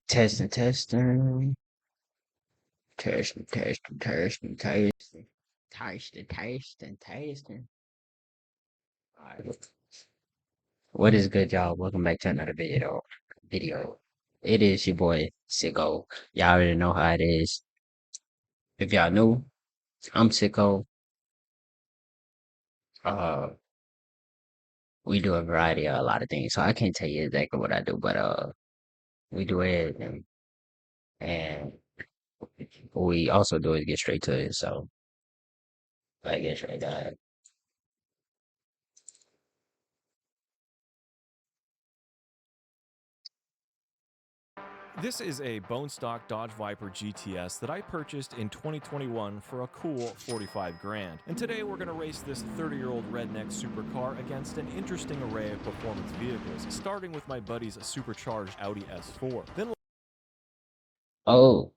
Testing, testing, testing, testing, testing, testing, testing, testing, testing. Alright. What is good, y'all? Welcome back to another video. It is your boy Sycko. Y'all already know how it is. If y'all new, I'm Sycko. Uh, we do a variety of a lot of things, so I can't tell you exactly what I do, but we do everything, and what we also do is get straight to it. So I get straight to it. This is a bone stock Dodge Viper GTS that I purchased in 2021 for a cool 45 grand. And today we're going to race this 30-year-old redneck supercar against an interesting array of performance vehicles, starting with my buddy's supercharged Audi S4. Then Oh,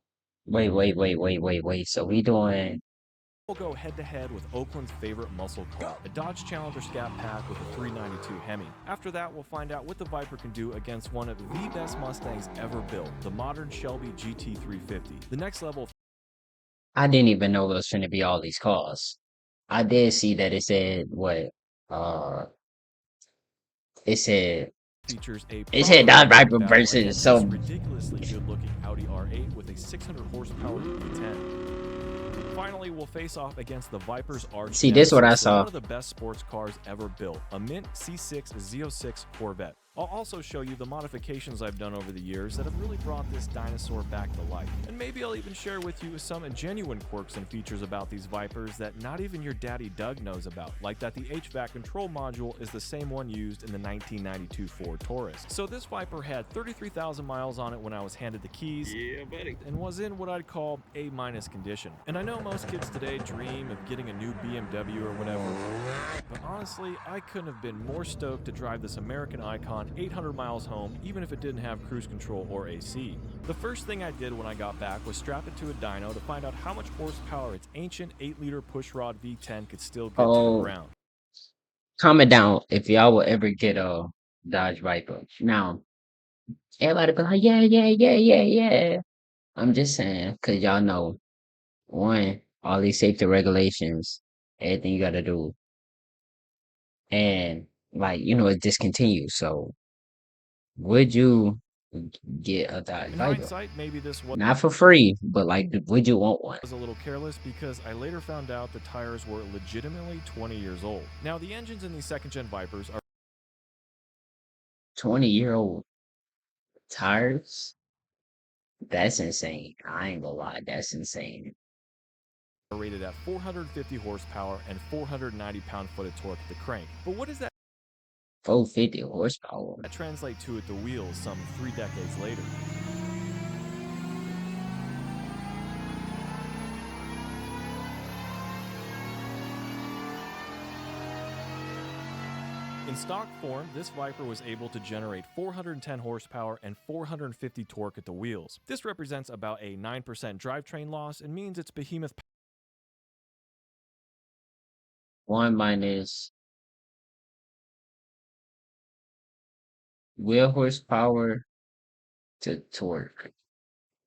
wait. So we doing. we'll go head-to-head with Oakland's favorite muscle car, a Dodge Challenger Scat Pack with a 392 Hemi. After that, we'll find out what the Viper can do against one of the best Mustangs ever built, the modern Shelby gt350. The next level I didn't even know there was going to be all these cars. I did see that it said what? Uh, it said features a it said proper Dodge head-to-head Viper battle versus. against this So ridiculously good-looking Audi R8 with a 600 horsepower V10. Finally, we'll face off against the Viper's arch see, this what I nemesis, saw. one of the best sports cars ever built, a mint C6 Z06 Corvette. I'll also show you the modifications I've done over the years that have really brought this dinosaur back to life. And maybe I'll even share with you some genuine quirks and features about these Vipers that not even your daddy Doug knows about, like that the HVAC control module is the same one used in the 1992 Ford Taurus. So this Viper had 33,000 miles on it when I was handed the keys, and was in what I'd call A- condition. And I know most kids today dream of getting a new BMW or whatever, but honestly, I couldn't have been more stoked to drive this American icon 800 miles home, even if it didn't have cruise control or AC. The first thing I did when I got back was strap it to a dyno to find out how much horsepower its ancient 8-liter pushrod V10 could still get to the Oh, ground. comment down if y'all will ever get a Dodge Viper. Now, everybody be like, yeah. I'm just saying, cause y'all know, one, all these safety regulations, everything you gotta do, and like it discontinues. So, would you get a Dodge In Viper? hindsight, maybe this was Not for free, but like, would you want one? a little careless because I later found out the tires were legitimately 20 years old. Now, the engines in these second-gen Vipers are 20-year-old tires? That's insane. I ain't gonna lie, that's insane. rated at 450 horsepower and 490 pound-foot of torque at the crank. But what does that 450 horsepower. translate to at the wheels some 3 decades later? In stock form, this Viper was able to generate 410 horsepower and 450 torque at the wheels. This represents about a 9% drivetrain loss and means its behemoth One minus wheel horsepower to torque.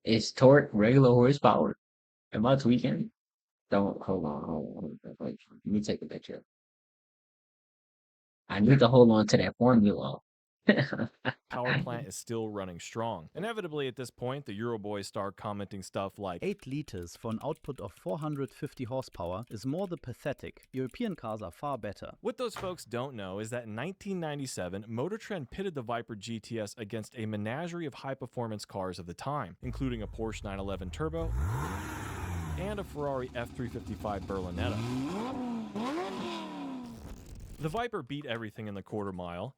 Is torque regular horsepower? Am I tweaking? Don't hold on. Wait, let me take a picture. I need to hold on to that formula. power plant is still running strong. Inevitably, at this point, the Euroboys start commenting stuff like 8 liters for an output of 450 horsepower is more than pathetic. European cars are far better. What those folks don't know is that in 1997, Motor Trend pitted the Viper GTS against a menagerie of high-performance cars of the time, including a Porsche 911 Turbo and a Ferrari F355 Berlinetta. The Viper beat everything in the quarter mile,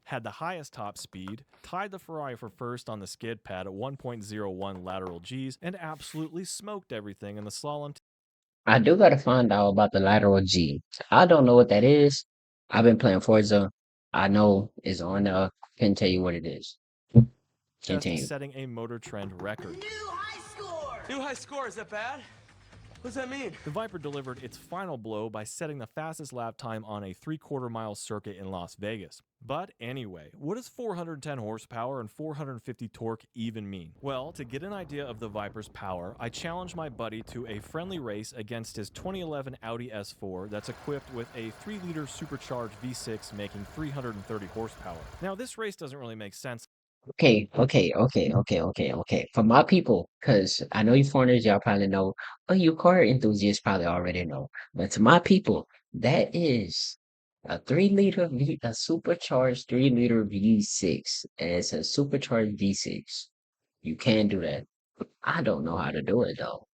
had the highest top speed, tied the Ferrari for first on the skid pad at 1.01 lateral Gs, and absolutely smoked everything in the slalom. I do gotta find out about the lateral G. I don't know what that is. I've been playing Forza. I know it's on Can't tell you what it is. Just Continue. setting a Motor Trend record. New high score! New high score, is that bad? What does that mean? The Viper delivered its final blow by setting the fastest lap time on a 3/4 mile circuit in Las Vegas. But anyway, what does 410 horsepower and 450 torque even mean? Well, to get an idea of the Viper's power, I challenged my buddy to a friendly race against his 2011 Audi S4 that's equipped with a 3-liter supercharged V6 making 330 horsepower. Now, this race doesn't really make sense. Okay. For my people, because I know you foreigners, y'all probably know, or you car enthusiasts probably already know. But to my people, that is a supercharged 3-liter V6. And it's a supercharged V6. You can do that. I don't know how to do it though.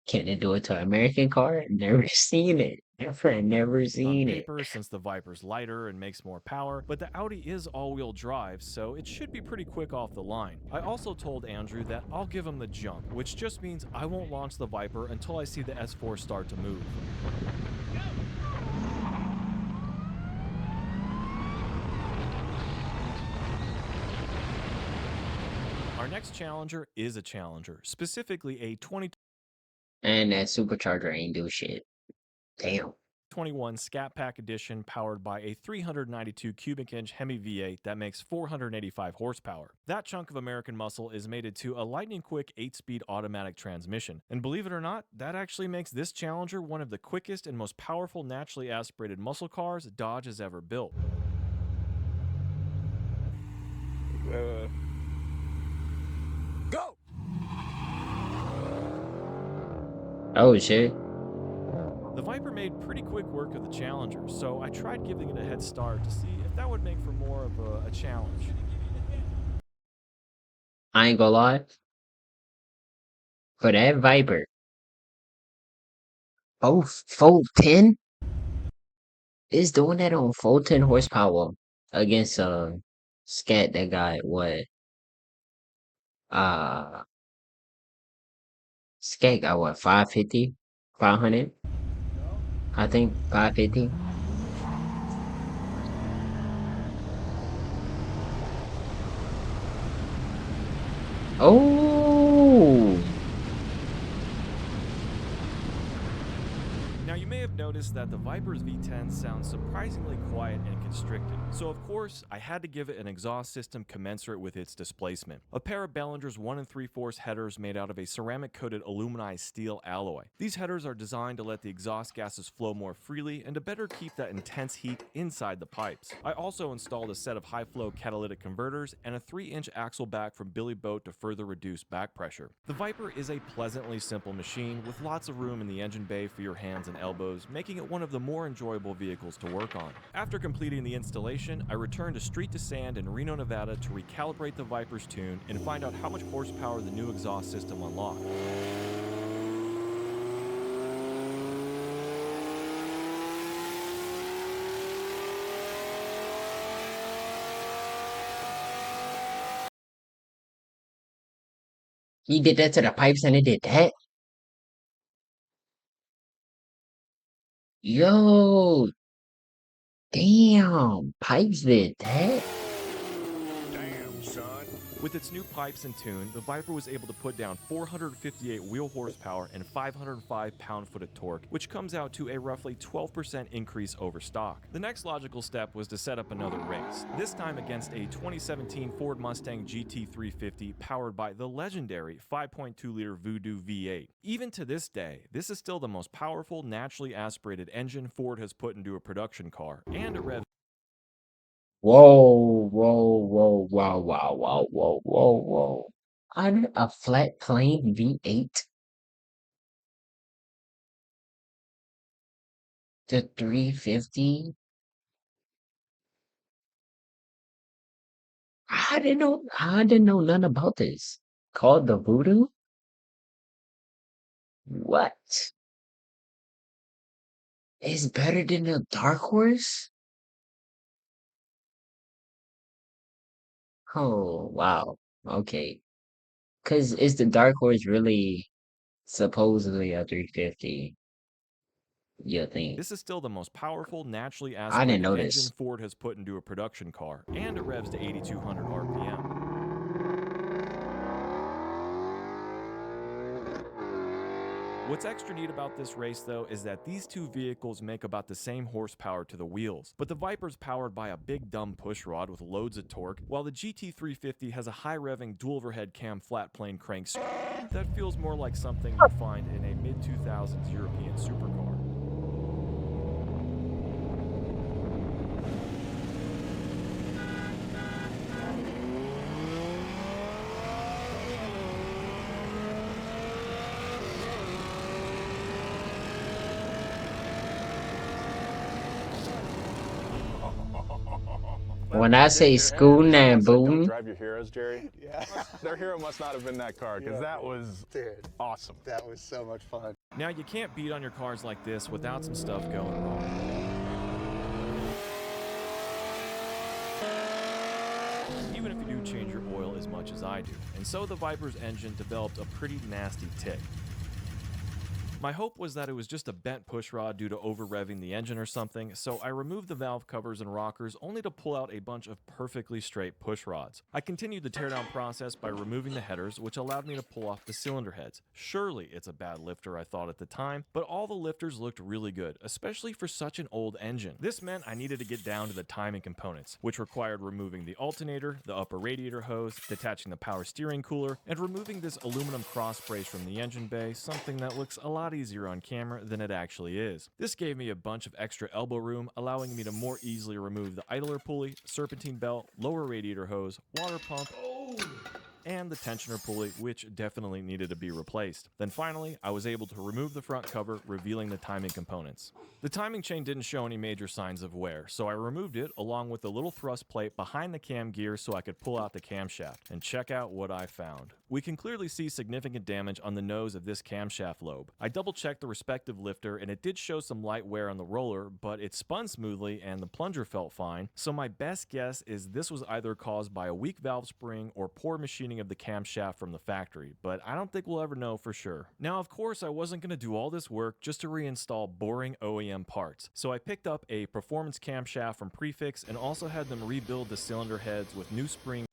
Can it do it to an American car? Never seen it. Never On seen it. paper, since the Viper's lighter and makes more power, but the Audi is all-wheel drive, so it should be pretty quick off the line. I also told Andrew that I'll give him the jump, which just means I won't launch the Viper until I see the S4 start to move. Our next challenger is a challenger, specifically a 2021 And that supercharger ain't do shit. Damn. scatpack edition powered by a 392 cubic inch Hemi V8 that makes 485 horsepower. That chunk of American muscle is mated to a lightning quick 8-speed automatic transmission. And believe it or not, that actually makes this Challenger one of the quickest and most powerful naturally aspirated muscle cars Dodge has ever built. Go! Oh shit. The Viper made pretty quick work of the Challenger, so I tried giving it a head start to see if that would make for more of a challenge. I ain't gonna lie. For that Viper, full 10 is doing that on full 10 horsepower against Scat that got what? Uh Scat got what, 550? 500? I think 550. Oh, Now you may have noticed that the Viper's V10 sounds surprisingly quiet and constricted, so of course I had to give it an exhaust system commensurate with its displacement. A pair of Bellinger's 1 3/4 headers made out of a ceramic-coated aluminized steel alloy. These headers are designed to let the exhaust gases flow more freely and to better keep that intense heat inside the pipes. I also installed a set of high-flow catalytic converters and a 3-inch axle back from Billy Boat to further reduce back pressure. The Viper is a pleasantly simple machine with lots of room in the engine bay for your hands and elbows, making it one of the more enjoyable vehicles to work on. After completing the installation, I returned to Street to Sand in Reno, Nevada to recalibrate the Viper's tune and find out how much horsepower the new exhaust system unlocked. he did that to the pipes and it did that? Yo, damn, pipes did that? Damn, son. With its new pipes and tune, the Viper was able to put down 458 wheel horsepower and 505 pound-foot of torque, which comes out to a roughly 12% increase over stock. The next logical step was to set up another race, this time against a 2017 Ford Mustang GT350 powered by the legendary 5.2-liter Voodoo V8. Even to this day, this is still the most powerful naturally aspirated engine Ford has put into a production car, and it revs Whoa, whoa. On a flat plane V8 to 350? I didn't know nothing about this. Called the Voodoo? What? It's better than the Dark Horse? Oh, wow. Okay. Cause is the Dark Horse really supposedly a 350? You think? This is still the most powerful naturally I didn't aspirated know engine this. Ford has put into a production car, and it revs to 8,200 RPM. What's extra neat about this race though is that these two vehicles make about the same horsepower to the wheels, but the Viper's powered by a big dumb pushrod with loads of torque, while the GT350 has a high revving dual overhead cam flat plane crank that feels more like something you'd find in a mid-2000s European supercar. When I say scooting and Don't booting, drive your heroes, Jerry. Yeah. Their hero must not have been that car, because that was Dude, awesome. that was so much fun. Now you can't beat on your cars like this without some stuff going wrong. Even if you do change your oil as much as I do, and so the Viper's engine developed a pretty nasty tick. My hope was that it was just a bent pushrod due to over-revving the engine or something, so I removed the valve covers and rockers only to pull out a bunch of perfectly straight pushrods. I continued the teardown process by removing the headers, which allowed me to pull off the cylinder heads. Surely it's a bad lifter, I thought at the time, but all the lifters looked really good, especially for such an old engine. This meant I needed to get down to the timing components, which required removing the alternator, the upper radiator hose, detaching the power steering cooler, and removing this aluminum cross brace from the engine bay, something that looks a lot easier on camera than it actually is. This gave me a bunch of extra elbow room, allowing me to more easily remove the idler pulley, serpentine belt, lower radiator hose, water pump, and the tensioner pulley, which definitely needed to be replaced. Then finally, I was able to remove the front cover, revealing the timing components. The timing chain didn't show any major signs of wear, so I removed it along with the little thrust plate behind the cam gear so I could pull out the camshaft. And check out what I found. We can clearly see significant damage on the nose of this camshaft lobe. I double-checked the respective lifter, and it did show some light wear on the roller, but it spun smoothly and the plunger felt fine, so my best guess is this was either caused by a weak valve spring or poor machining of the camshaft from the factory, but I don't think we'll ever know for sure. Now, of course, I wasn't going to do all this work just to reinstall boring OEM parts, so I picked up a performance camshaft from Prefix and also had them rebuild the cylinder heads with new springs.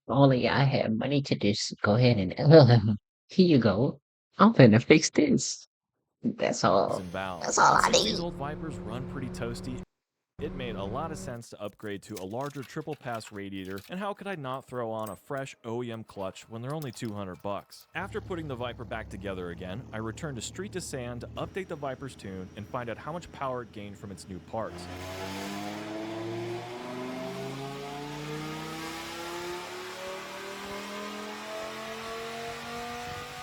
only I had money to just go ahead and here you go. I'm finna fix this. That's all. And valves. That's all I Since need. these old Vipers run pretty toasty, it made a lot of sense to upgrade to a larger triple pass radiator, and how could I not throw on a fresh OEM clutch when they're only $200? After putting the Viper back together again, I returned to Street to Sand to update the Viper's tune and find out how much power it gained from its new parts.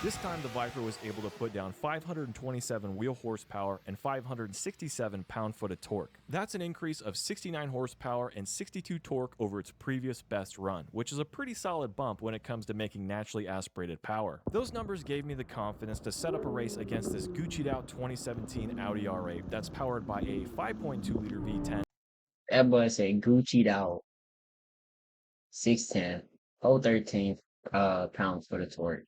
This time the Viper was able to put down 527 wheel horsepower and 567 pound-foot of torque. That's an increase of 69 horsepower and 62 torque over its previous best run, which is a pretty solid bump when it comes to making naturally aspirated power. Those numbers gave me the confidence to set up a race against this Gucci'd out 2017 Audi R8 that's powered by a 5.2-liter V10. That boy said Gucci'd out 610, 013 pounds for the torque.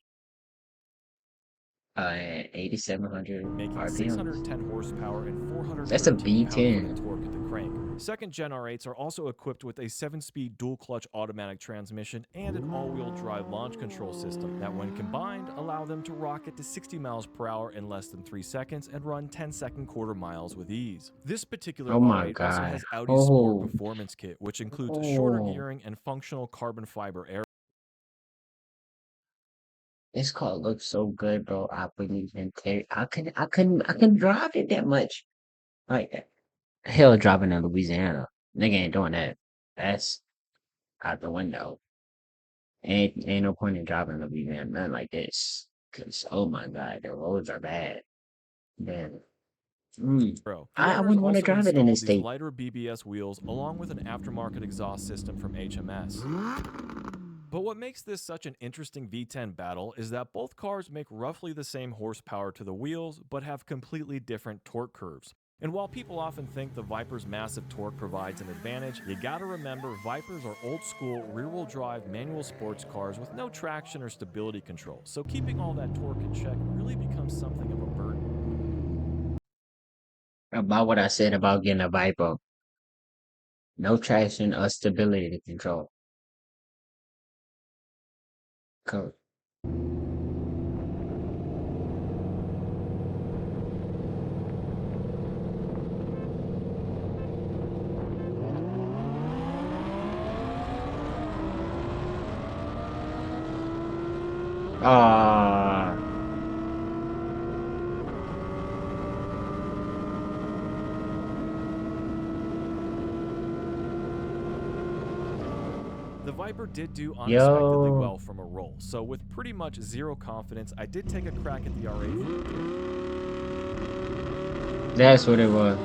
And 8,700 making RPMs. 610 horsepower and 400 That's a V10. torque at the crank. Second-gen R8s are also equipped with a 7-speed dual-clutch automatic transmission and an all-wheel drive launch control system that, when combined, allow them to rocket to 60 miles per hour in less than 3 seconds and run 10-second quarter miles with ease. This particular R8 also has Audi's Sport Performance Kit, which includes shorter gearing and functional carbon fiber air. This car looks so good, bro. I wouldn't even care. I couldn't drive it that much. Like, hell, driving in Louisiana. Nigga ain't doing that. That's out the window. Ain't no point in driving in Louisiana, nothing like this. Cause, oh my God, the roads are bad. Man. I wouldn't want to drive it in this state. Lighter BBS wheels along with an aftermarket exhaust system from HMS. But what makes this such an interesting V10 battle is that both cars make roughly the same horsepower to the wheels, but have completely different torque curves. And while people often think the Viper's massive torque provides an advantage, you gotta remember Vipers are old-school rear-wheel drive manual sports cars with no traction or stability control, so keeping all that torque in check really becomes something of a burden. About what I said about getting a Viper. No traction or stability control. Cool. Ah, The Viper did do unexpectedly yo, well from a roll, so with pretty much zero confidence, I did take a crack at the R8. that's what it was.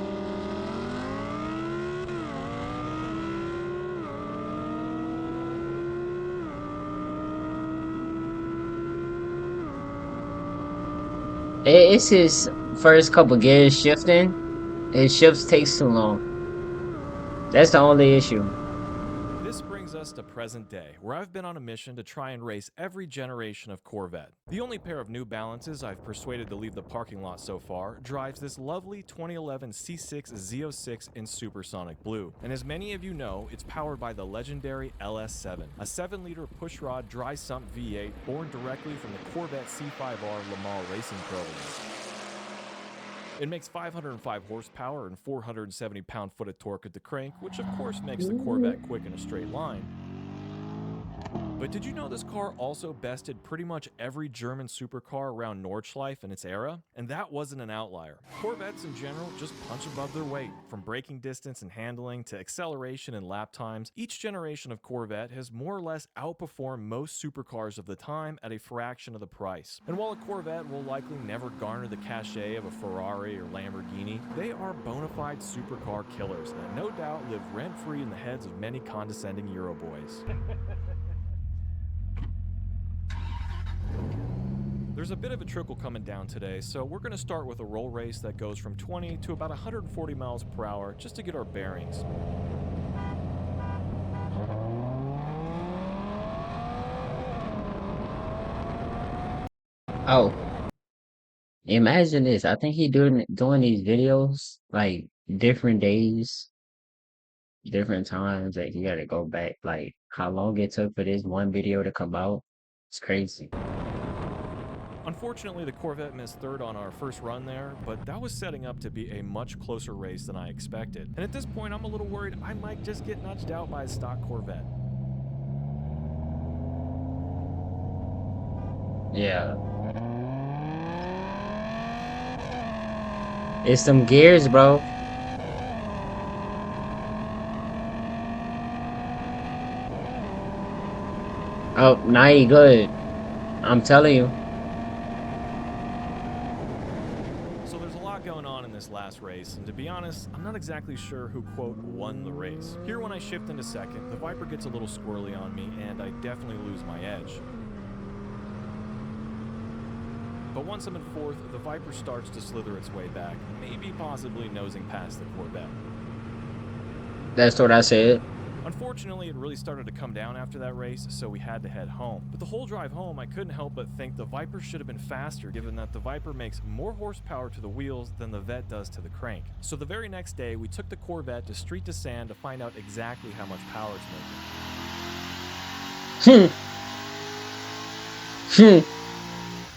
It's his first couple gears shifting. His shifts takes too long. That's the only issue. This brings us to present day, where I've been on a mission to try and race every generation of Corvette. The only pair of New Balances I've persuaded to leave the parking lot so far drives this lovely 2011 C6 Z06 in supersonic blue. And as many of you know, it's powered by the legendary LS7, a 7-liter pushrod dry sump V8 born directly from the Corvette C5R Le Mans racing program. It makes 505 horsepower and 470 pound-foot of torque at the crank, which of course makes the Corvette quick in a straight line. But did you know this car also bested pretty much every German supercar around Nordschleife in its era? And that wasn't an outlier. Corvettes in general just punch above their weight. From braking distance and handling to acceleration and lap times, each generation of Corvette has more or less outperformed most supercars of the time at a fraction of the price. And while a Corvette will likely never garner the cachet of a Ferrari or Lamborghini, they are bona fide supercar killers that no doubt live rent-free in the heads of many condescending Euroboys. There's a bit of a trickle coming down today, so we're going to start with a roll race that goes from 20 to about 140 miles per hour just to get our bearings. Oh, imagine this. I think he doing these videos like different days, different times that he got to go back. Like how long it took for this one video to come out. It's crazy. Unfortunately, the Corvette missed third on our first run there, but that was setting up to be a much closer race than I expected. And at this point, I'm a little worried I might just get nudged out by a stock Corvette. Yeah. It's some gears, bro. Oh, now he good. I'm telling you. So there's a lot going on in this last race, and to be honest, I'm not exactly sure who, quote, won the race. Here when I shift into second, the Viper gets a little squirrely on me, and I definitely lose my edge. But once I'm in fourth, the Viper starts to slither its way back, maybe possibly nosing past the Corvette. That's what I said. Unfortunately, it really started to come down after that race, so we had to head home. But the whole drive home, I couldn't help but think the Viper should have been faster, given that the Viper makes more horsepower to the wheels than the Vette does to the crank. So the very next day, we took the Corvette to street to sand to find out exactly how much power it's making.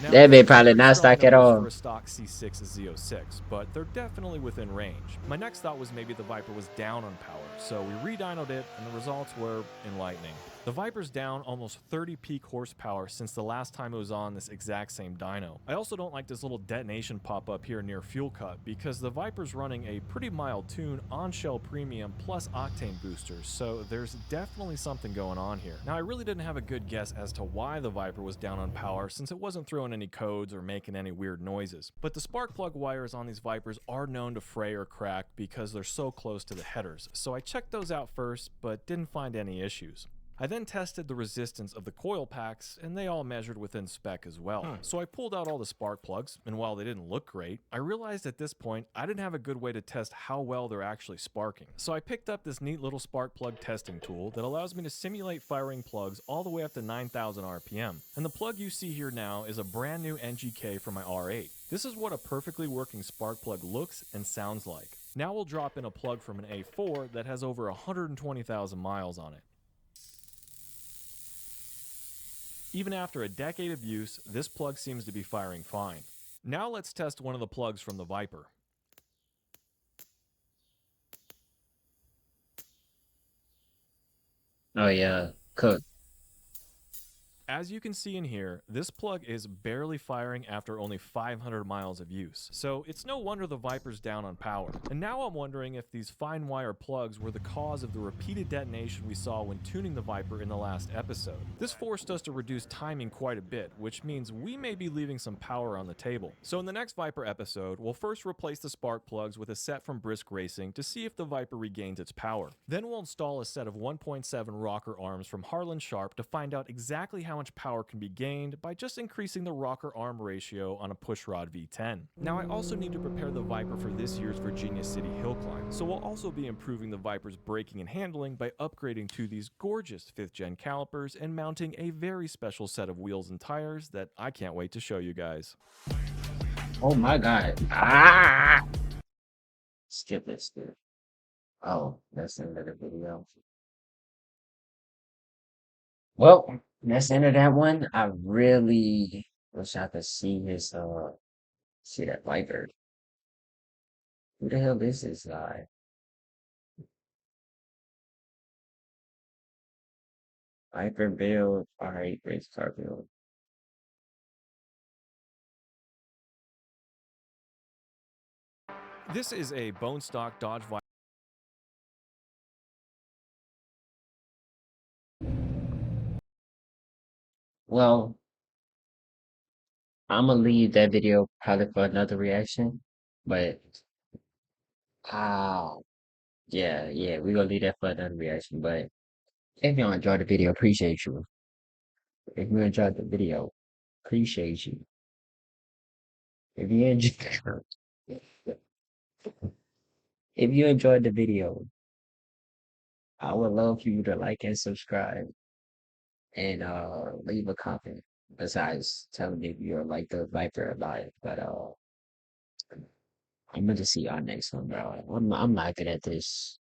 Now, That these may are probably pretty not strong stock at numbers all. for a stock C6 Z06, but they're definitely within range. My next thought was maybe the Viper was down on power, so we re-dynoed it, and the results were enlightening. The Viper's down almost 30 peak horsepower since the last time it was on this exact same dyno. I also don't like this little detonation pop-up here near fuel cut, because the Viper's running a pretty mild tune on-shell premium plus octane boosters, so there's definitely something going on here. Now, I really didn't have a good guess as to why the Viper was down on power, since it wasn't throwing any codes or making any weird noises. But the spark plug wires on these Vipers are known to fray or crack because they're so close to the headers, so I checked those out first, but didn't find any issues. I then tested the resistance of the coil packs, and they all measured within spec as well. So I pulled out all the spark plugs, and while they didn't look great, I realized at this point I didn't have a good way to test how well they're actually sparking. So I picked up this neat little spark plug testing tool that allows me to simulate firing plugs all the way up to 9,000 RPM. And the plug you see here now is a brand new NGK for my R8. This is what a perfectly working spark plug looks and sounds like. Now we'll drop in a plug from an A4 that has over 120,000 miles on it. Even after a decade of use, this plug seems to be firing fine. Now let's test one of the plugs from the Viper. Oh yeah, cook. As you can see in here, this plug is barely firing after only 500 miles of use, so it's no wonder the Viper's down on power. And now I'm wondering if these fine wire plugs were the cause of the repeated detonation we saw when tuning the Viper in the last episode. This forced us to reduce timing quite a bit, which means we may be leaving some power on the table. So in the next Viper episode, we'll first replace the spark plugs with a set from Brisk Racing to see if the Viper regains its power. Then we'll install a set of 1.7 rocker arms from Harlan Sharp to find out exactly how much power can be gained by just increasing the rocker arm ratio on a pushrod V10. Now I also need to prepare the Viper for this year's Virginia City hill climb, so we'll also be improving the Viper's braking and handling by upgrading to these gorgeous 5th gen calipers and mounting a very special set of wheels and tires that I can't wait to show you guys. Oh my god. Ah! Skip it, skip. Oh, that's the end of the video. Well, that's the end of that one. I really wish I could see that Viper. Who the hell is this guy? Viper build. Alright, race car build. This is a bone stock Dodge Viper. Well, I'm gonna leave that video probably for another reaction, but ah, yeah, we're gonna leave that for another reaction. But if y'all enjoyed the video, appreciate you. If you enjoyed the video, appreciate you. If you enjoyed, if you enjoyed the video, I would love for you to like and subscribe and leave a comment. Besides telling me if you're like the Viper or not, but I'm gonna see y'all next one, bro. I'm not good at this.